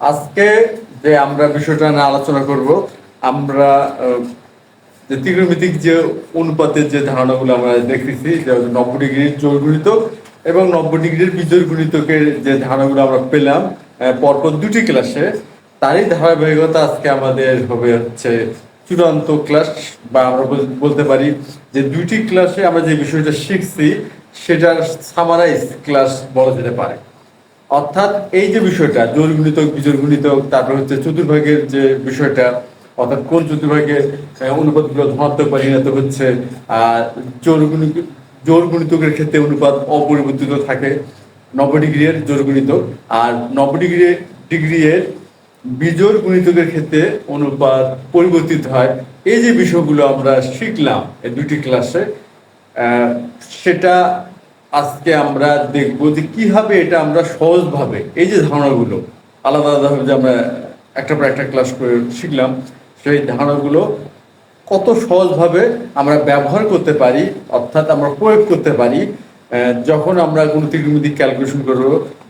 আজকে যে আমরা বিষয়টা নিয়ে আলোচনা করব, আমরা যে ত্রিকোণমিতিক যে অনুপাতের যে ধারণাগুলো আমরা দেখতেছি, যে 90 ডিগ্রির জোড় গুণিতক এবং 90 ডিগ্রির বিজোড় গুণিতকের যে ধারণাগুলো আমরা পেলাম পরপর দুটি ক্লাসে, তারই ধারাবাহিকতা আজকে আমাদের হবে হচ্ছে চূড়ান্ত ক্লাস, বা আমরা বলতে পারি যে দুইটি ক্লাসে আমরা যে বিষয়টা শিখছি সেটার সামারাইজ ক্লাস বলা যেতে পারে। অর্থাৎ এই যে বিষয়টা জোড় গুণিতক, বিজোড় গুণিতক, তারপর হচ্ছে চতুর্ভাগের যে বিষয়টা, অর্থাৎ কোন চতুর্ভাগে অনুপাতগুলো ধনাত্মক বা ঋণাত্মক হচ্ছে, আর জোড় গুণিতকের ক্ষেত্রে অনুপাত অপরিবর্তিত থাকে 90 ডিগ্রির জোড় গুণিতক, আর 90 ডিগ্রির বিজোড় গুণিতকের ক্ষেত্রে অনুপাত পরিবর্তিত হয়। এই যে বিষয়গুলো আমরা শিখলাম এই দুটি ক্লাসে, সেটা আজকে আমরা দেখবো যে কিভাবে এটা আমরা সহজভাবে এই যে ধারণাগুলো আলাদা আলাদাভাবে যে আমরা একটা পর একটা ক্লাস করে শিখলাম, সেই ধারণাগুলো কত সহজভাবে আমরা ব্যবহার করতে পারি, অর্থাৎ আমরা প্রয়োগ করতে পারি যখন আমরা কোনো ত্রিকোণমিতিক ক্যালকুলেশন করব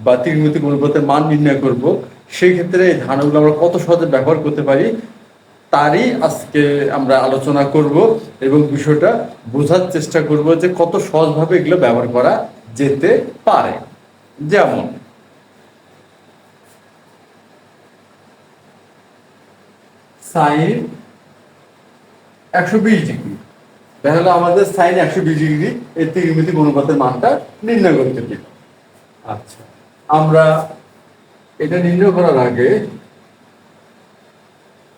বা ত্রিকোণমিতিক অনুপাতের মান নির্ণয় করব, সেই ক্ষেত্রে এই ধারণাগুলো আমরা কত সহজে ব্যবহার করতে পারি তারই আজকে আমরা আলোচনা করব এবং বিষয়টা বোঝার চেষ্টা করব যে কত সহজভাবে এগুলো ব্যবহার করা যেতে পারে। যেমন সাইন 120 ডিগ্রি, দেখা হলো আমাদের সাইন 120 ডিগ্রি এই ত্রিকোণমিতিক অনুপাতের মানটা নির্ণয় করতে দিল। আচ্ছা, আমরা এটা নির্ণয় করার আগে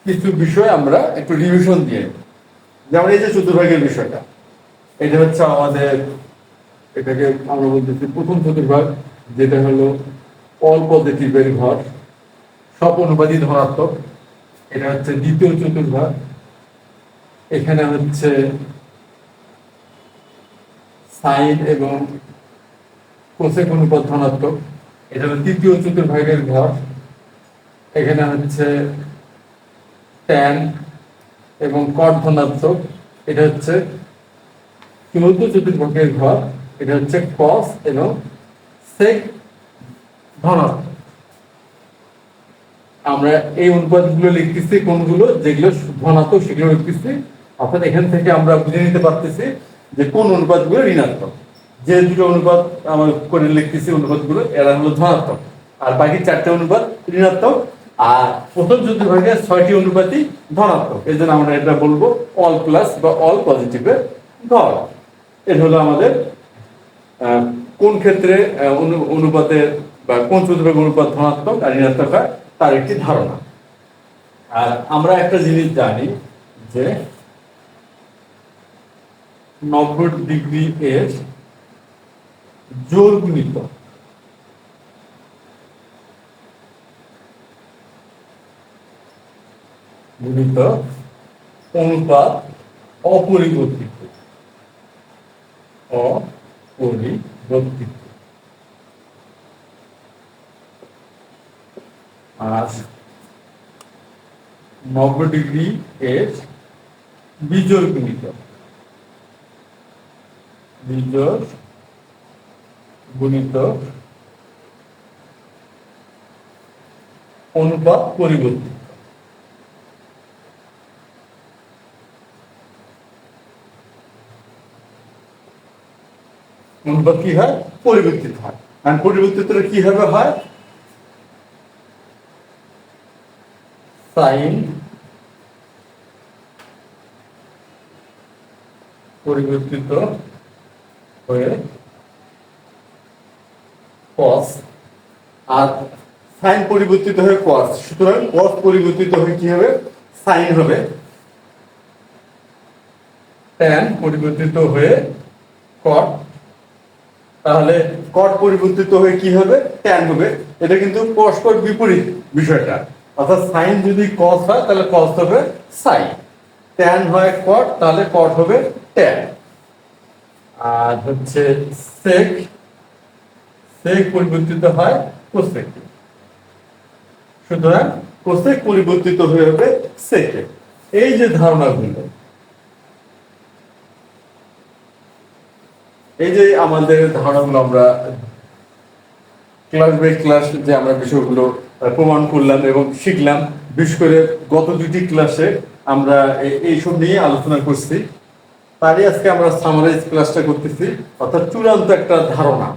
কিছু বিষয় আমরা একটু রিভিশন দিয়ে, যেমন এই যে চতুর্ভাগের বিষয়টা, এটা হচ্ছে আমাদের, এটাকে আমরা বলতেছি প্রথম চতুর্ভাগ, যেটা হলো অল পজিটিভের ঘর, সব অনুপাতই ধনাত্মক। এটা হচ্ছে দ্বিতীয় চতুর্ভাগ, এখানে হচ্ছে সাইন এবং কোসেক অনুপাত ধনাত্মক। এটা হলো তৃতীয় চতুর্ভাগের ঘর, এখানে হচ্ছে ট্যান এবং কট ধনাত্মক। এটা হচ্ছে চতুর্থ চতুর্ভাগের ঘর, এটা হচ্ছে কস এবং সেক ধনাত্মক। আমরা এই অনুপাতগুলো লিখতেছি, কোনগুলো যেগুলো ধনাত্মক সেগুলো লিখতেছি, অর্থাৎ এখান থেকে আমরা বুঝে নিতে পারতেছি যে কোন অনুপাতগুলো ঋণাত্মক। যে দুটো অনুপাত আমরা করে লিখতেছি অনুপাতগুলো, এরা হলো ধনাত্মক, আর বাকি চারটে অনুপাত ঋণাত্মক, আর প্রথম চতুর্ভাগের 6টি অনুপাতই ধনাত্মক। এই জন্য আমরা এটা বলবো অল প্লাস বা অল পজিটিভের ঘর। এটা হলো আমাদের কোন ক্ষেত্রে অনুপাতের বা কোন চতুর্ভাগ অনুপাত ধনাত্মক আর ঋণাত্মক হয় তার একটি ধারণা। আর আমরা একটা জিনিস জানি যে 90 ডিগ্রি এর জোড় গুণিতক অনুপাত অপরিবর্তিত। আর 90 ডিগ্রি এর বিজোড় গুণিতক অনুপাত পরিবর্তিত। অনুপাত কি হয়? পরিবর্তিত হয়। আর পরিবর্তিতটা কিভাবে হয়? সাইন পরিবর্তিত হয়ে কস, আর সাইন পরিবর্তিত হয়ে কস, সুতরাং কস পরিবর্তিত হয়ে কি হবে? সাইন হবে। ট্যান পরিবর্তিত হয়ে কট, তাহলে কট পরিবর্তিত হয়ে কি হবে? ট্যান হবে। এটা কিন্তু পরস্পর বিপরীত বিষয়টা, অর্থাৎ সাইন যদি কস হয় তাহলে কস হবে সাইন, ট্যান হয় কট তাহলে কট হবে ট্যান। আর হচ্ছে সেক পরিবর্তিত হয় কোসেক, সুতরাং কোসেক পরিবর্তিত হয়ে হবে সেকে। এই যে ধারণাগুলো, এই যে আমাদের ধারণাগুলো আমরা ক্লাস বাই ক্লাস যে আমরা বিষয়গুলো প্রমাণ করলাম এবং শিখলাম। বিশেষ করে গত দুটি ক্লাসে আমরা এইসব নিয়ে আলোচনা করছি। তারই আজকে আমরা সামারাইজ ক্লাসটা করতেছি, অর্থাৎ চূড়ান্ত একটা ধারণা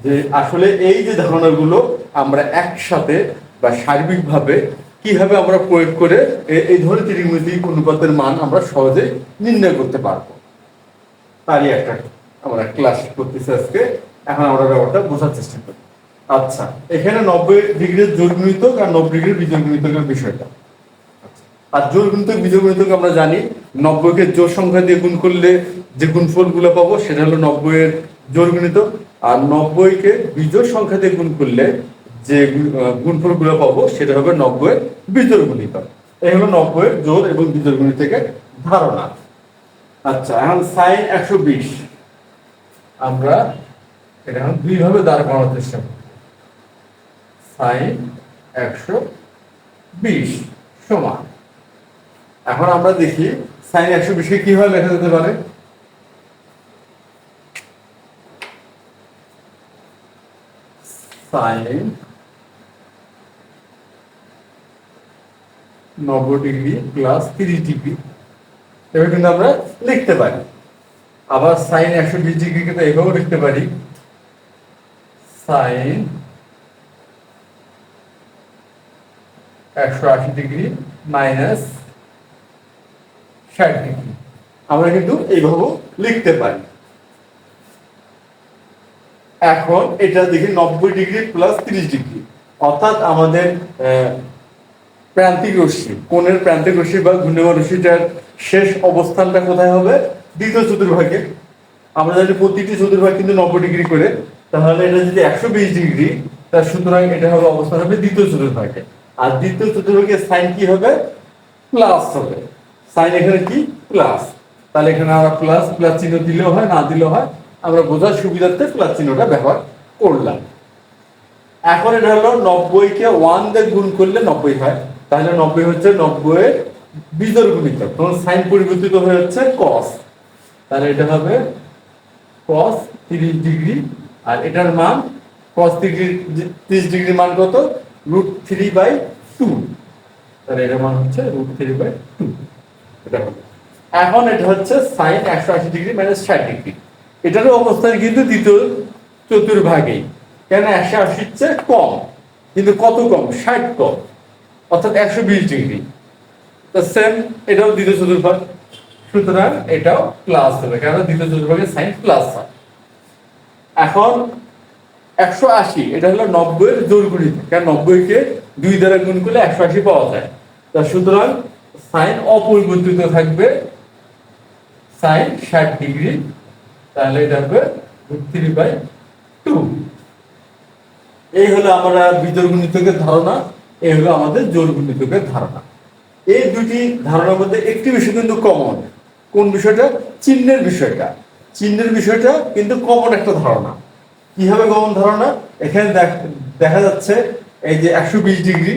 যে আসলে এই যে ধারণাগুলো আমরা একসাথে বা সার্বিকভাবে কিভাবে আমরা প্রয়োগ করে এই ধরনের ত্রিমিতিক অনুপাতের মান আমরা সহজে নির্ণয় করতে পারবো, তারই একটা আমরা ক্লাস করতেছি আজকে। এখন আমরা ব্যাপারটা বোঝার চেষ্টা করি। আচ্ছা, এখানে 90° জোড় গুণিতক আর 90° বিজোড় গুণিতকের বিষয়টা। আর জোড় গুণিতক বিজোড় গুণিতক আমরা জানি 90-কে জোড় সংখ্যা দিয়ে গুণ করলে যে গুণফলগুলো পাবো সেটা হলো 90-এর জোড় গুণিতক, আর 90-কে বিজোড় সংখ্যা দিয়ে গুণ করলে যে গুণফলগুলো পাবো সেটা হবে 90-এর বিজোড় গুণিতক। এই হলো 90-এর জোড় এবং বিজোড় গুণিতকের ধারণা। আচ্ছা, এখন sin 120 আমরা এটা এখন দুইভাবে দাঁড় করানোর চেষ্টা করি। sin 120 সমান, এখন আমরা দেখি sin 120-কে কিভাবে লেখা যেতে পারে। sin 90° প্লাস 30°, এভাবে কিন্তু আমরা লিখতে পারি। আবার sin 120° কিন্তু এভাবেও লিখতে পারি, sin 180° মাইনাস 60°, আমরা কিন্তু এইভাবেও লিখতে পারি। এখন এটা দেখি 90° প্লাস 30°, অর্থাৎ আমাদের প্রান্তিক রশ্মি, কোণের প্রান্তিক রশ্মি বা ঘূর্ণায়মান রশ্মিটার শেষ অবস্থানটা কোথায় হবে? দ্বিতীয় চতুর্ভাগে। আমরা যদি প্রতিটি চতুর্ভাগ কিন্তু 90° করে, তাহলে এটা যদি 120°, তার সুতরাং এটা হবে অবস্থান হবে দ্বিতীয় চতুর্ভাগে। আর দ্বিতীয় চতুর্ভাগে সাইন কি হবে? প্লাস হবে। সাইন এখানে কি? প্লাস। তাহলে এখানে আমরা প্লাস প্লাস চিহ্ন দিলেও হয়, না দিলেও হয়, আমরা বোঝার সুবিধার্থে প্লাস চিহ্নটা ব্যবহার করলাম। এখন এটা হলো 90-কে 1 দিয়ে গুণ করলে 90 হয়, তাহলে 90 হচ্ছে 90-এর বিজোড় গুণিতক। তখন সাইন পরিবর্তিত হয়ে হচ্ছে cos, তাহলে এটা হবে cos 30°, আর এটার মান cos 30° মান কত? √3/2, তাহলে এটার মান হচ্ছে √3/2। এটা হবে। এখন এটা হচ্ছে sin 180° মাইনাস 60°, এটারও অবস্থান কিন্তু দ্বিতীয় চতুর্ভাগেই। কেন? 180 চেয়ে কম, কিন্তু কত কম? 60 কম, অর্থাৎ 120°। তো সেম এটাও দ্বিতীয় চতুর্ভাগ, সুতরাং এটাও প্লাস হবে, কারণ দ্বিতীয় চতুর্ভাগে সাইন প্লাস হয়। এখন 180 এটা হলো 90-এর জোড় গুণিতক, কারণ 90-কে 2 দ্বারা গুণ করলে 180 পাওয়া যায়। তা সুতরাং সাইন অপরিবর্তিত থাকবে, সাইন 60°, তাহলে এটা হবে √3/2। এই হলো আমরা বিজোড় গুণিতকের ধারণা, এই হলো আমাদের জোড় গুণিতকের ধারণা। এই দুটি ধারণার মধ্যে একটি বিষয় কিন্তু কমন। কোন বিষয়টা? চিহ্নের বিষয়টা। চিহ্নের বিষয়টা কিন্তু কমন একটা ধারণা। কিভাবে কমন ধারণা? এখানে দেখা যাচ্ছে এই যে 120°,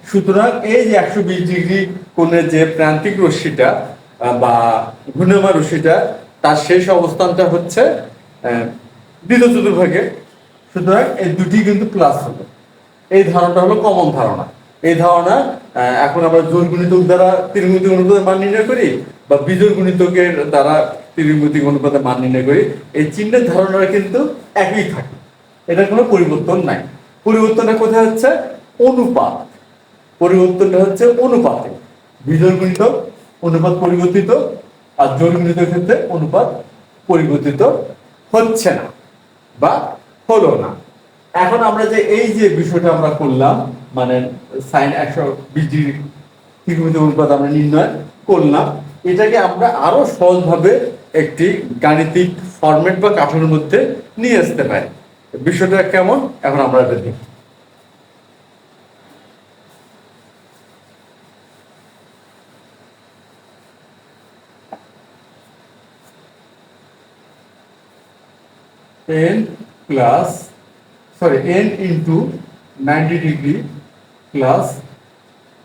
সুতরাং এই যে 120° কোণের যে প্রান্তিক রশ্মিটা বা ঘূর্ণায়মান রশ্মিটা, তার শেষ অবস্থানটা হচ্ছে দ্বিতীয় চতুর্ভাগে, সুতরাং এই দুটি কিন্তু প্লাস হবে। এই ধারণাটা হলো কমন ধারণা। এই ধারণা এখন আমরা জোড় গুণিতক দ্বারা ত্রিমিতিক অনুপাতের মান নির্ণয় করি, বা বিজোড় গুণিতকের দ্বারা ত্রিমিতিক অনুপাতের মান নির্ণয় করি, এই চিহ্নের ধারণাটা কিন্তু একই থাকে, এটার কোনো পরিবর্তন নাই। পরিবর্তনটা কোথায় হচ্ছে? অনুপাত। পরিবর্তনটা হচ্ছে অনুপাতে। বিজোড় গুণিতক অনুপাত পরিবর্তিত, আর জোড় গুণিতকের ক্ষেত্রে অনুপাত পরিবর্তিত হচ্ছে না বা হলো না। এখন আমরা যে এই যে বিষয়টা আমরা করলাম, মানে সাইন 120° ত্রিমিতিক অনুপাত আমরা নির্ণয় করলাম, এটাকে আমরা আরো সহজভাবে একটি গাণিতিক ফরম্যাট বা কাঠামোর মধ্যে নিয়ে আসতে পারি। বিষয়টা কেমন এখন আমরা এটা দেখি। n into 90° প্লাস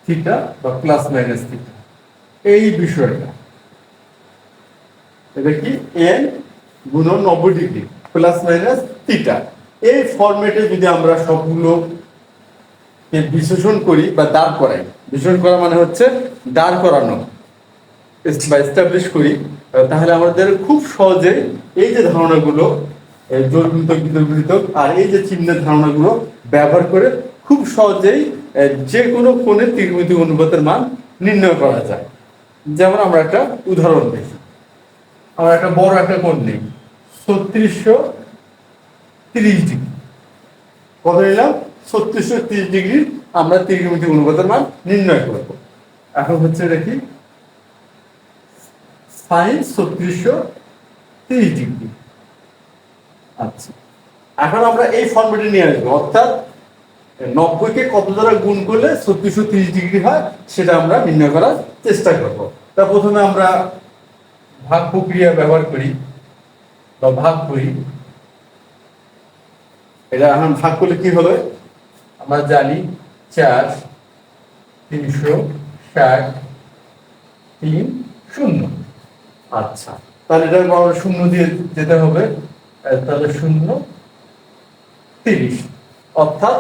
থিটা বা প্লাস মাইনাস থিটা, এই বিষয়টা এটা কি? n গুণন 90° প্লাস মাইনাস থিটা, এই ফরম্যাটে যদি আমরা সবগুলো বিশ্লেষণ করি বা দাঁড় করাই, বিশ্লেষণ করা মানে হচ্ছে দাঁড় করানো বা এস্টাবলিশ করি, তাহলে আমাদের খুব সহজে এই যে ধারণাগুলো জোড়গুণিতক বিতর্কিতক আর এই যে চিহ্নের ধারণাগুলো ব্যবহার করে খুব সহজেই যে কোনো কোণে ত্রিকোণমিতিক অনুপাতের মান নির্ণয় করা যায়। যেমন আমরা একটা উদাহরণ দেখি, আমরা একটা বড় একটা কোণ নেই 3630 ডিগ্রি। কত নিলাম? 3630 ডিগ্রি আমরা ত্রিকোণমিতিক অনুপাতের মান নির্ণয় করব। এখন হচ্ছে দেখি সাইন 3630 ডিগ্রি। আচ্ছা, এখন আমরা এই ফর্মেটে নিয়ে আসবো, অর্থাৎ 90 কে কত দ্বারা গুণ করলে 3630 ডিগ্রি হয় সেটা আমরা নির্ণয় করার চেষ্টা করব। তা প্রথমে আমরা ভাগ প্রক্রিয়া ব্যবহার করি বা ভাগ করি। এটা এখন ভাগ করলে কি হবে? আমরা জানি 4 360 3 0। আচ্ছা, তাহলে এটা আমরা শূন্য দিয়ে যেতে হবে, তাহলে 0 30, অর্থাৎ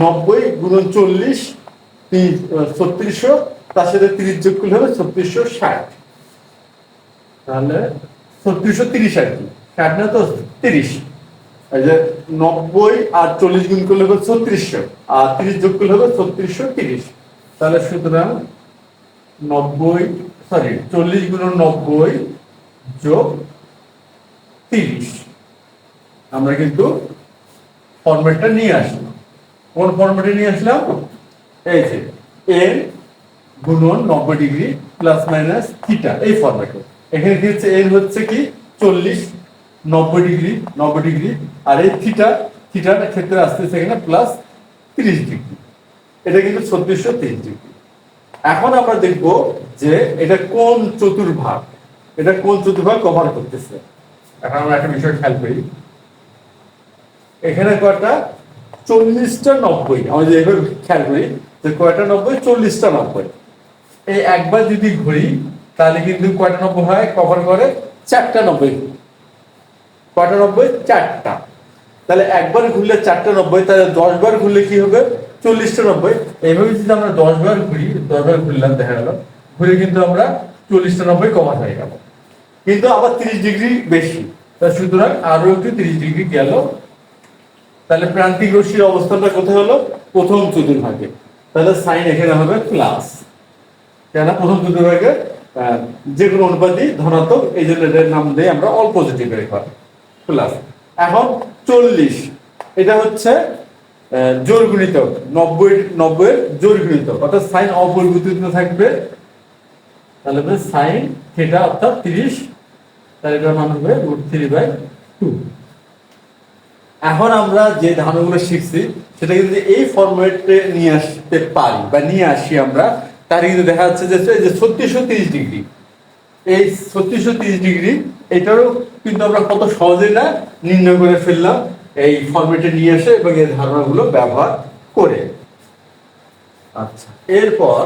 90 গুণন 40 3600, তার সাথে 30 যোগ করলে হবে 3660। তাহলে 3630 আর কি, 60 না তো 30। এই যে 90 আর 40 গুণ করলে হবে 3600, আর 30 যোগ করলে হবে 3630। তাহলে সুতরাং 40 গুণন 90 যোগ 30, আমরা কিন্তু ফরম্যাটটা নিয়ে আসলাম। কোন ফরম্যাটে নিয়ে আসলাম? এই যে n গুণন 90 ডিগ্রি প্লাস মাইনাস থিটা, এই ফরম্যাটে। এখানে কি হচ্ছে? n হচ্ছে কি 40 90 ডিগ্রি 90 ডিগ্রি, আর এই থিটার ক্ষেত্রে আসতেছে এখানে প্লাস 30 ডিগ্রি। এটা কিন্তু 3630 ডিগ্রি। এখন আমরা দেখব যে এটা কোন চতুর্ভাগ, এটা কোন চতুর্ভাগ কভার করতেছে। এখন আমরা একটা বিষয় খেয়াল করি, এখানে কয়টা? 40টা 90। আমরা যে এভাবে খেয়াল করি যে কয়টা 90? 40টা 90। এই একবার যদি ঘুরি তাহলে কিন্তু কয়টা 90 হয়? কভার করে 4টা 90। কয়টা 90? 4টা। তাহলে একবার ঘুরলে 4টা 90, তাহলে 10 বার ঘুরলে কি হবে? 40টা 90। এইভাবে যদি আমরা 10 বার ঘুরি, 10 বার ঘুরলাম, দেখা গেল ঘুরে কিন্তু আমরা 40টা 90 কভার হয়ে গেল, কিন্তু আবার 30 ডিগ্রি বেশি। সুতরাং আরো একটু 30 ডিগ্রি গেল। তাহলে প্রান্তিক রশ্মির অবস্থানটা কোথায় হলো? প্রথম চতুর্ভাগে। তাহলে সাইন এখানে হবে প্লাস, কেন? প্রথম চতুর্ভাগে যে কোনো অনুপাতই ধনাত্মক, এই জন্য এটার নাম দিয়ে আমরা অল পজিটিভ রেখা প্লাস। এখন 40, এটা হচ্ছে জোড় গুণিতক, 90 এর জোড় গুণিতক, অর্থাৎ সাইন অপরিবর্তিত থাকবে। তাহলে হবে সাইন থিটা অর্থাৎ 30, তাহলে এটার মান হবে √3/2। এখন আমরা যে ধারণাগুলো শিখছি সেটা কিন্তু এই ফরম্যাটে নিয়ে আসতে পারি বা নিয়ে আসি আমরা, তার কিন্তু দেখা যাচ্ছে যে 3630 ডিগ্রি, এই 3630 ডিগ্রি এটারও কিন্তু আমরা কত সহজে না নির্ণয় করে ফেললাম এই ফরম্যাটে নিয়ে আসে এবং এই ধারণাগুলো ব্যবহার করে। আচ্ছা, এরপর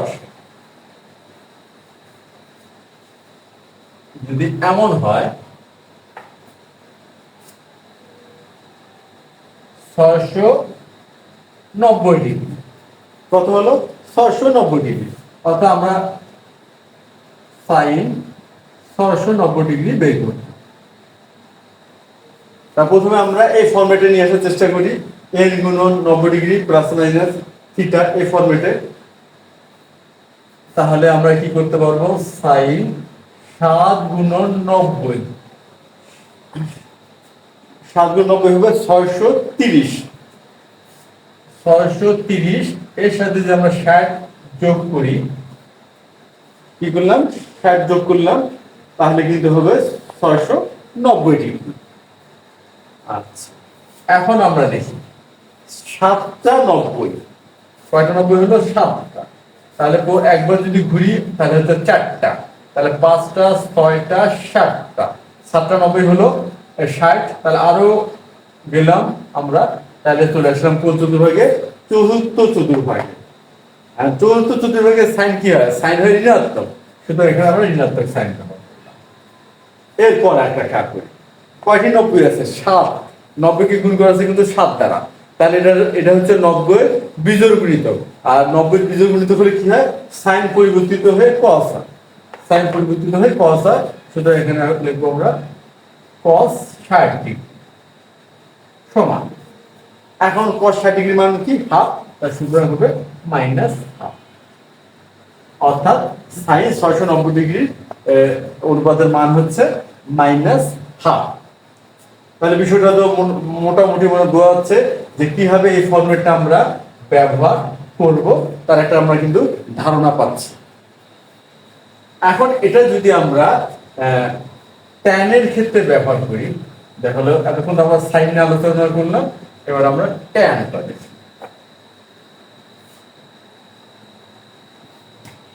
যদি এমন হয় 690 ডিগ্রি, কত হলো? 690 ডিগ্রি, অর্থাৎ আমরা সাইন 690 ডিগ্রি বের করি। তা প্রথমে আমরা এই ফরম্যাটে নিয়ে আসার চেষ্টা করি, n গুণন 90 ডিগ্রি প্লাস মাইনাস থিটা, এই ফরম্যাটে। তাহলে আমরা কি করতে পারবো? সাইন 7 গুণন 90, 7 গুণ 90 হবে 630। 630 এর সাথে যে আমরা 60 যোগ করি, কি করলাম? 60 যোগ করলাম, তাহলে কিন্তু হবে 690 ডিগ্রি। আচ্ছা, এখন আমরা দেখি 7টা 90, কয়টা 90 হলো? 7টা। তাহলে একবার যদি ঘুরি তাহলে হচ্ছে 4টা, তাহলে 5টা 6টা 7টা, 7টা 90 হলো 60। তাহলে আরো গেলাম আমরা, তাহলে চলে আসলাম কোন চতুর্ভাগে? চতুর্থ চতুর্ভাগে। আর চতুর্থ চতুর্ভাগে সাইন কি হয়? সাইন হয় ঋণাত্মক, সুতরাং এখানে আমরা ঋণাত্মক সাইন পাবো। এরপর একটা কাজ করি, কয়টি 90 আছে? 7। 90 কে গুণ করা আছে কিন্তু 7 দ্বারা, তাহলে এটা হচ্ছে 90 বিজোড় গুণিতক। আর 90 বিজোড় গুণিতক হলে কি হয়, সাইন পরিবর্তিত হয়ে cos হয়, সাইন পরিবর্তিত হয়ে cos হয়। সুতরাং এখানে লিখবো আমরা cos 60 ডিগ্রি সমান, এখন cos 60 ডিগ্রি মান কি হাফ, তার সুতরাং হবে মাইনাস হাফ, অর্থাৎ সাইন 690 ডিগ্রি অনুপাতের মান হচ্ছে মাইনাস হাফ। তাহলে বিষয়টা তো মোটামুটি মনে বোঝা যাচ্ছে যে কিভাবে এই ফরম্যাটটা আমরা ব্যবহার করব, তার একটা আমরা কিন্তু ধারণা পাচ্ছি। এখন এটা যদি আমরা tan এর ক্ষেত্রে ব্যবহার করি, দেখা হলো এতক্ষণ আমরা সাইন নিয়ে আলোচনা করলাম, এবার আমরা tan পাবো।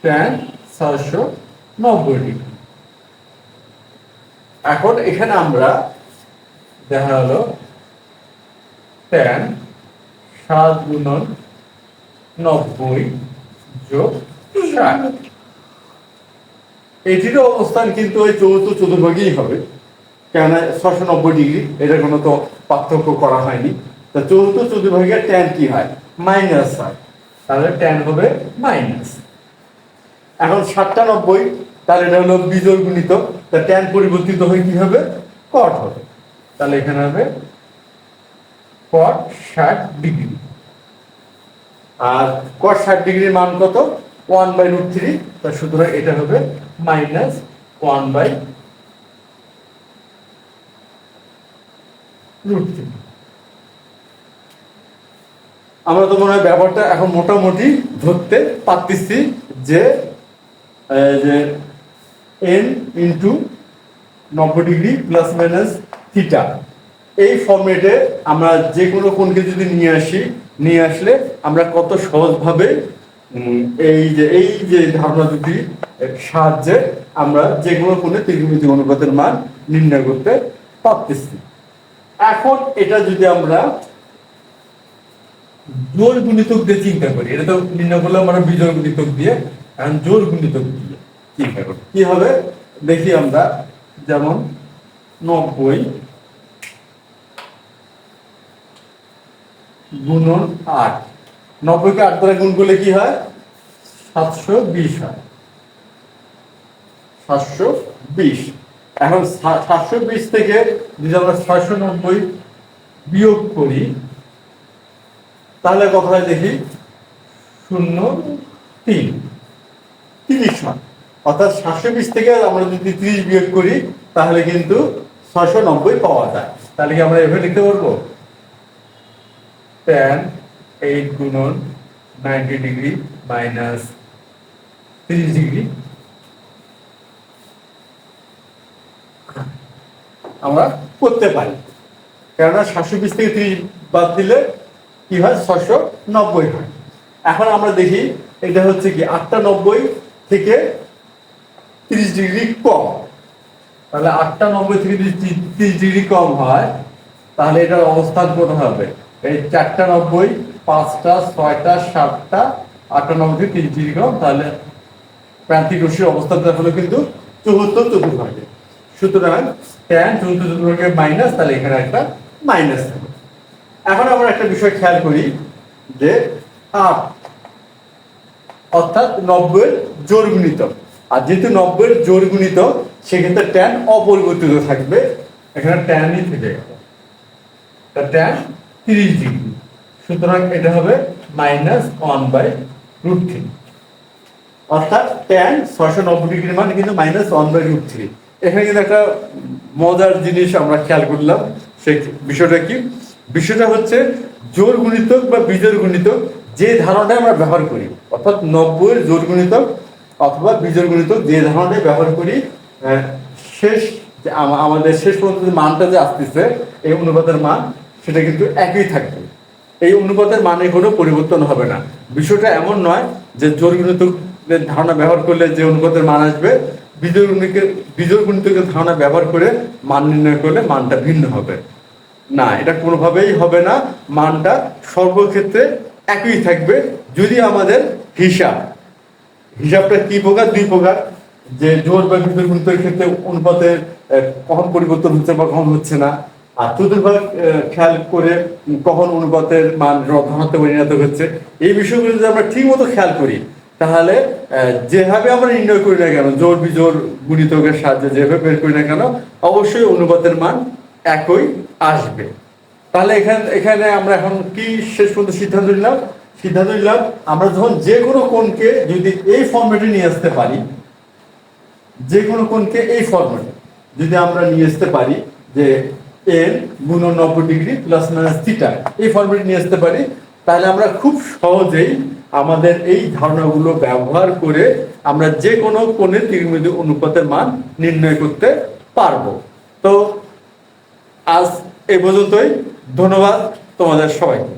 tan 690 degree. এখন এখানে আমরা দেখা হলো tan 7 গুণন 90 যোগ 60, এটিরও অবস্থান কিন্তু ওই চতুর্থ চতুর্ভাগেই হবে, কেননা 690 ডিগ্রি, এটা কোনো তো পার্থক্য করা হয়নি। তা চতুর্থ চতুর্ভাগের tan কি হয়, মাইনাস হয়, তাহলে tan হবে মাইনাস। এখন 97, তাহলে এটা হলো বিজোড় গুণিতক, তা tan পরিবর্তিত হয়ে কি হবে, cot হবে, তাহলে এখানে হবে cot 60 ডিগ্রি। আর cot 60 ডিগ্রির মান কত, 1/√3, তার সুতরাং এটা হবে মাইনাস 1/√3। আমরা তো মনে হয় ব্যাপারটা এখন মোটামুটি ধরতে পারতেছি যে n into 90 degree plus minus theta, এই ফর্মেটে আমরা যে কোনো কোণকে যদি নিয়ে আসলে আমরা কত সহজভাবে এই যে ধারণা দুটি সাহায্যে আমরা যে কোনো কোণে ত্রিকোণমিতিক অনুপাতের মান নির্ণয় করতে পারতেছি। এখন এটা যদি আমরা জোড় গুণিতক দিয়ে চিন্তা করি, এটা তো নির্ণয় করলাম আমরা বিজোড় গুণিতক দিয়ে, এখন জোড় গুণিতক দিয়ে চিন্তা করি কি হবে দেখি আমরা। যেমন 90 গুণন 8, 90 কে 8 দ্বারা গুণ করলে কি হয়, 720 হয়, 720। এখন 720 থেকে যদি আমরা 690 বিয়োগ করি তাহলে কত হয় দেখি, 0.3 হয়, অর্থাৎ 720 থেকে আমরা যদি 30 বিয়োগ করি তাহলে কিন্তু 690 পাওয়া যায়। তাহলে কি আমরা এভাবে লিখতে পারবো, tan 8 গুণন 90 ডিগ্রি মাইনাস 30 ডিগ্রি, আমরা করতে পারি, কেননা 720 থেকে 30 বাদ দিলে কি হয়, 690 হয়। এখন আমরা দেখি এটা হচ্ছে কি 890 থেকে 30 ডিগ্রি কম, তাহলে 890 থেকে 30 ডিগ্রি কম হয়, তাহলে এটার অবস্থান কোথায় হবে, এই 4টা 90, 5টা 6টা 7টা 98 থেকে 30 ডিগ্রি কম, তাহলে প্রান্তিক রশ্মির অবস্থানটা হলো কিন্তু চতুর্থ চতুর্ভাগে। সুতরাং tan চতুর্থ চতুর্ভাগে মাইনাস, তাহলে এখানে একটা মাইনাস হবে। এখন আমরা একটা বিষয় খেয়াল করি যে 8 অর্থাৎ 90 এর জোড় গুণিতক, আর যেহেতু 90 এর জোড় গুণিতক সেক্ষেত্রে tan অপরিবর্তিত থাকবে, এখানে tan-ই থেকে গেল, তা tan 30 ডিগ্রি, সুতরাং এটা হবে মাইনাস 1/√3, অর্থাৎ tan 690 ডিগ্রির মান কিন্তু মাইনাস 1/√3। এখানে কিন্তু একটা মজার জিনিস আমরা খেয়াল করলাম, সেই বিষয়টা কি, বিষয়টা হচ্ছে জোড় গুণিতক বা বিজোড় গুণিতক যে ধারণাটা আমরা ব্যবহার করি, অর্থাৎ 90 এর জোড় গুণিতক অথবা বিজোড় গুণিতক যে ধারণাটা ব্যবহার করি, শেষ আমাদের শেষ পর্যন্ত যে মানটা যে আসতেছে এই অনুপাতের মান সেটা কিন্তু একই থাকবে, এই অনুপাতের মানে কোনো পরিবর্তন হবে না। বিষয়টা এমন নয় যে জোড় গুণিতকের ধারণা ব্যবহার করলে যে অনুপাতের মান আসবে, বিজোড় গুণিতকের ধারণা ব্যবহার করে মান নির্ণয় করলে মানটা ভিন্ন হবে না, এটা কোনোভাবেই হবে না, মানটা সর্বক্ষেত্রে একই থাকবে। যদি আমাদের হিসাবটা কি প্রকার, দুই প্রকার, যে জোড় বা বিজোড় গুণিতকের ক্ষেত্রে অনুপাতের কখন পরিবর্তন হচ্ছে বা কখন হচ্ছে না, আর চতুর্ভাগ খেয়াল করে কখন অনুপাতের মান ধনাত্মক পরিণত হচ্ছে, এই বিষয়গুলো যদি আমরা ঠিক মতো খেয়াল করি, তাহলে যেভাবে আমরা নির্ণয় করি না কেন, জোর বিজোড় গুণিতকের সাহায্যে যেভাবে বের করি না কেন, অবশ্যই অনুপাতের মান একই আসবে। তাহলে এখানে আমরা এখন কি শেষ পর্যন্ত সিদ্ধান্ত নিলাম আমরা যখন যে কোনো কোণকে যদি এই ফর্মেটে নিয়ে আসতে পারি, যে কোনো কোণকে এই ফর্মেটে যদি আমরা নিয়ে আসতে পারি যে এন গুণন 90 ডিগ্রি প্লাস মাইনাস থিটা, এই ফর্মেটে নিয়ে আসতে পারি, তাহলে আমরা খুব সহজেই আমাদের এই ধারণাগুলো ব্যবহার করে আমরা যে কোনো কোণের ত্রিকোণমিতিক অনুপাতের মান নির্ণয় করতে পারবো। তো আজ এই পর্যন্তই। ধন্যবাদ তোমাদের সবাইকে।